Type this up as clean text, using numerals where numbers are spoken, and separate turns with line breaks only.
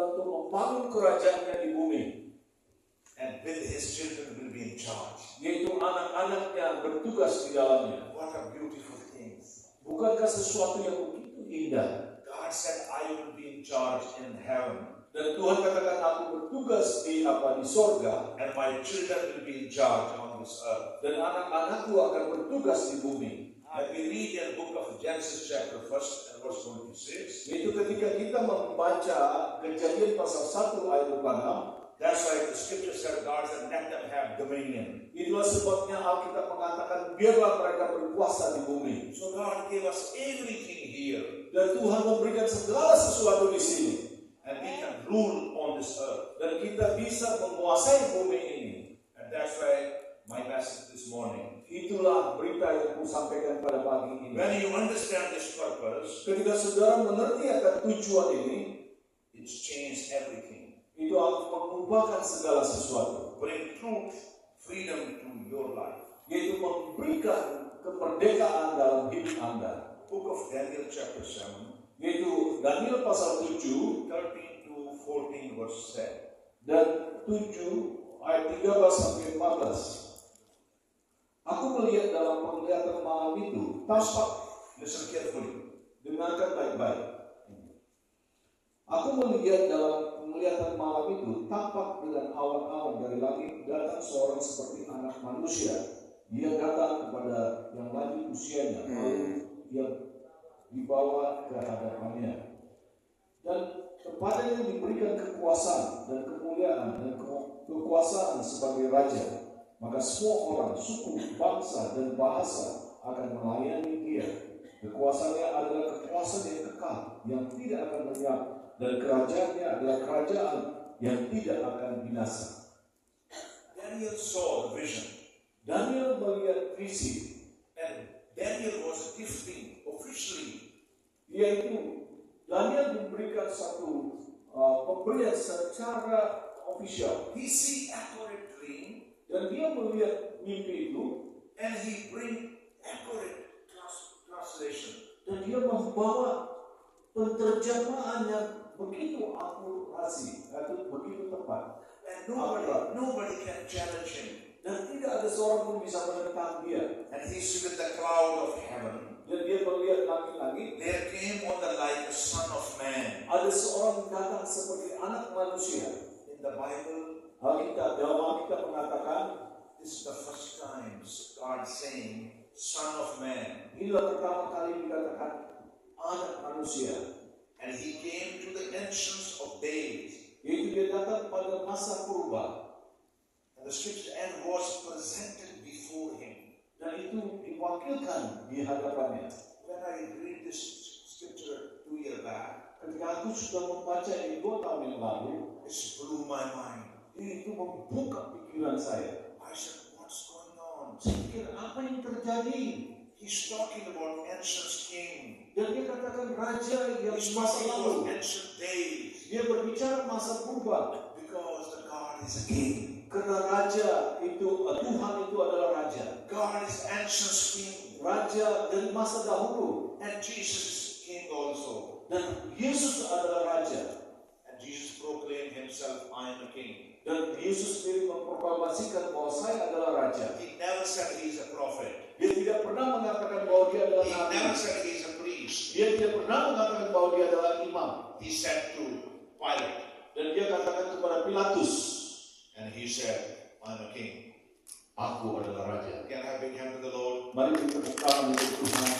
adalah untuk membangun kerajaannya di bumi.
And with his children will be in charge.
Yaitu anak-anaknya bertugas di dalamnya.
What a beautiful thing.
Bukankah sesuatu yang begitu indah?
God said, I will be in charge in heaven.
Dan Tuhan katakan, aku bertugas di sorga,
And my children will be in charge on this earth.
dan anak-anakku akan bertugas di bumi.
And we read in the book of Genesis chapter 1 and verse 26.
Yaitu ketika kita membaca Kejadian pasal 1 ayat 26,
That's why the scripture said, God said, let them have dominion.
itulah sebabnya Alkitab mengatakan, biarlah mereka berkuasa di bumi.
So God gave us everything here.
Dan Tuhan memberikan segala sesuatu di sini.
And we can rule on this earth.
Dan kita bisa menguasai bumi ini.
And that's why my message this morning.
Itulah berita yang aku sampaikan pada pagi ini.
When you understand this purpose,
Ketika saudara mengerti akan tujuan ini,
it's changed everything.
itu akan mengubahkan segala sesuatu.
Bring truth, freedom to your life.
Yaitu memberikan kemerdekaan dalam hidup Anda.
Book of Daniel chapter 7,
Yaitu Daniel pasal 7
13 to 14 verse 10.
dan 7 ayat 13 sampai 14. Aku melihat dalam penglihatan malam itu, tampak,
Listen carefully.
dengarkan baik-baik. Aku melihat dalam penglihatan malam itu, tampak dengan awan-awan dari langit datang seorang seperti anak manusia. Dia datang kepada yang lanjut usianya, lalu dia dibawa ke hadapannya. Dan kepadanya diberikan kekuasaan dan kemuliaan dan kekuasaan sebagai raja. Maka semua orang, suku, bangsa, dan bahasa akan melayani dia. Kekuasaannya adalah kekuasaan yang kekal, yang tidak akan lenyap, dan kerajaannya adalah kerajaan yang tidak akan binasa.
Daniel saw the vision.
Daniel melihat visi,
And Daniel was gifting officially.
yaitu Daniel diberikan satu pemberian secara official.
He see accurate dream
Dan dia melihat mimpi itu,
and he bring accurate translation.
dan dia membawa penterjemahan yang begitu akurasi, atau begitu tepat.
And nobody can challenge him.
Dan tidak ada seorang pun bisa menentang dia.
And he stood in the cloud of heaven.
Dan dia melihat langit-langit,
There came on the light a son of man.
ada seorang yang datang seperti anak manusia.
In the Bible,
Dalam Alkitab mengatakan,
this is the first time God saying, son of man.
inilah pertama kali dikatakan anak manusia.
And he came to the ancients of days.
Yaitu dia datang pada masa purba.
And the scripture and was presented before him.
Dan itu diwakilkan di hadapannya.
When I read this scripture 2 years back,
Ketika aku sudah membaca ini 2 tahun yang lalu,
it blew my mind.
itu membuka pikiran saya.
I said, what's going on?
Saya pikir, apa yang terjadi?
He's talking about ancient king.
Dan dia katakan raja yang
He's
masa
talking
lalu.
about ancient days.
Dia berbicara masa purba.
Because the God is a king.
Karena raja itu, Tuhan itu adalah raja.
God is ancient king.
Raja dari masa dahulu.
And Jesus is king also.
Dan Yesus adalah raja.
And Jesus proclaimed himself, I am a king.
Dan Yesus sendiri memproklamasikan bahwa saya adalah raja.
He never said he's a prophet.
Dia tidak pernah mengatakan bahwa dia adalah
He
nabi.
never said he's a priest.
Dia tidak pernah mengatakan bahwa dia adalah imam.
He said to Pilate.
Dan dia katakan kepada Pilatus,
And he said, I'm a king.
aku adalah raja.
Can I have a big hand to the Lord?
Mari kita tepuk tangan untuk Tuhan.